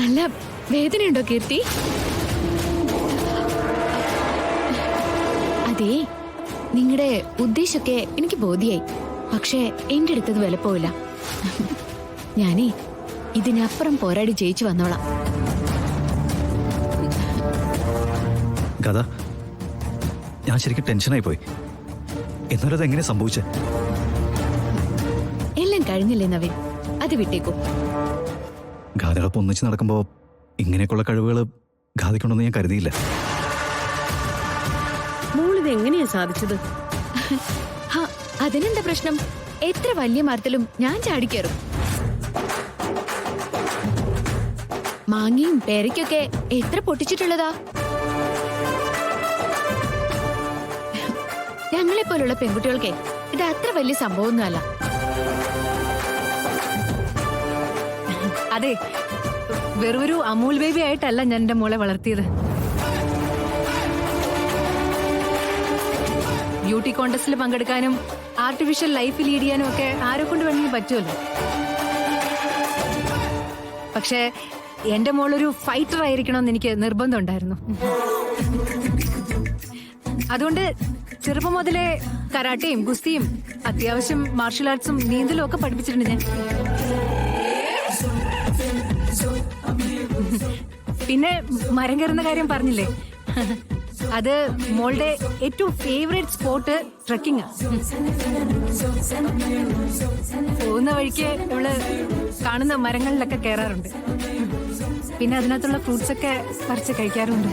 നല്ല വേദനയുണ്ടോ കീർത്തി? അതെ, നിങ്ങളുടെ ഉദ്ദേശമൊക്കെ എനിക്ക് ബോധ്യായി. പക്ഷേ എന്റെ അടുത്തത് വില പോവില്ല. ഞാനേ ഇതിനപ്പുറം പോരാടി ജയിച്ചു വന്നോളാം. കഥ ഞാൻ ശരിക്കും ടെൻഷനായി പോയി. എന്നാലും അതെങ്ങനെ സംഭവിച്ചേ? എല്ലാം കഴിഞ്ഞില്ലേ നവീൻ, അത് വിട്ടേക്കൂ. ഗാഥകളൊപ്പം ഒന്നിച്ച് നടക്കുമ്പോ ഇങ്ങനെയൊക്കെയുള്ള കഴിവുകൾ ഗാഥയ്ക്കുണ്ടെന്ന് ഞാൻ കരുതിയില്ല. മോളിത് എങ്ങനെയാ സാധിച്ചത്? അതിനെന്താ പ്രശ്നം? എത്ര വലിയ മരത്തിലും ഞാൻ ചാടിക്കയറും. മാങ്ങയും പേരയ്ക്കൊക്കെ എത്ര പൊട്ടിച്ചിട്ടുള്ളതാ. ഞങ്ങളെ പോലുള്ള പെൺകുട്ടികൾക്ക് ഇത് അത്ര വലിയ സംഭവമൊന്നുമല്ല. അതെ, വെറൊരു അമൂൽ ബേബി ആയിട്ടല്ല ഞാൻ എന്റെ മോളെ വളർത്തിയത്. ബ്യൂട്ടി കോntestൽ പങ്കെടുക്കാനും ആർട്ടിഫിഷ്യൽ ലൈഫ് ലീഡ് ചെയ്യാനും ഒക്കെ ആരെ കൊണ്ട് വേണമെങ്കിലും പറ്റുമല്ലോ. പക്ഷേ എന്റെ മോളൊരു ഫൈറ്റർ ആയിരിക്കണമെന്ന് എനിക്ക് നിർബന്ധമുണ്ടായിരുന്നു. അതുകൊണ്ട് ചെറുപ്പം മുതലേ കരാട്ടയും ഗുസ്തിയും അത്യാവശ്യം മാർഷൽ ആർട്സും നീന്തലും ഒക്കെ പഠിപ്പിച്ചിട്ടുണ്ട് ഞാൻ. പിന്നെ മരം കയറുന്ന കാര്യം പറഞ്ഞില്ലേ, അത് മോളുടെ ഏറ്റവും ഫേവറേറ്റ് സ്പോട്ട് ട്രക്കിംഗ്. പോകുന്ന വഴിക്ക് ഇവള് കാണുന്ന മരങ്ങളിലൊക്കെ കയറാറുണ്ട്. പിന്നെ അതിനകത്തുള്ള ഫ്രൂട്ട്സ് ഒക്കെ പറിച്ച് കഴിക്കാറുണ്ട്.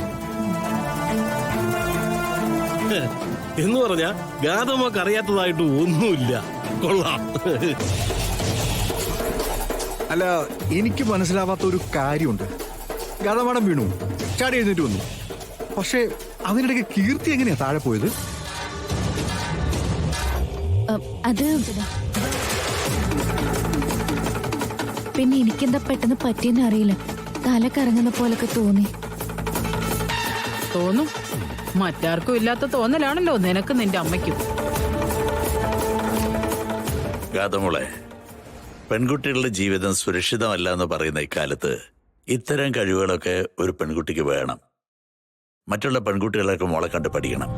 എന്ന് പറഞ്ഞാ ഗാഥമൊക്കെ അറിയാത്തതായിട്ട് ഒന്നുമില്ല. കൊള്ളാം. അല്ല, എനിക്ക് മനസ്സിലാവാത്ത ഒരു കാര്യമുണ്ട്. ഗാഥമാടം വീണു, ചാടി എഴുന്നേറ്റ് വന്നു. പക്ഷേ അതിനിടയ്ക്ക് കീർത്തി എങ്ങനെയാ താഴെ പോയത്? അത് പിന്നെ എനിക്കെന്താ പെട്ടെന്ന് പറ്റിയെന്ന് അറിയില്ല. തല കറങ്ങുന്ന പോലൊക്കെ തോന്നി. തോന്നും, മറ്റാർക്കും ഇല്ലാത്ത തോന്നലാണല്ലോ നിനക്ക് നിന്റെ അമ്മയ്ക്കും. ഗാഥമോളെ, പെൺകുട്ടികളുടെ ജീവിതം സുരക്ഷിതമല്ല എന്ന് പറയുന്ന ഇക്കാലത്ത് ഇത്തരം കഴിവുകളൊക്കെ ഒരു പെൺകുട്ടിക്ക് വേണം. മറ്റുള്ള പെൺകുട്ടികളൊക്കെ മോളെ കണ്ട് പഠിക്കണം.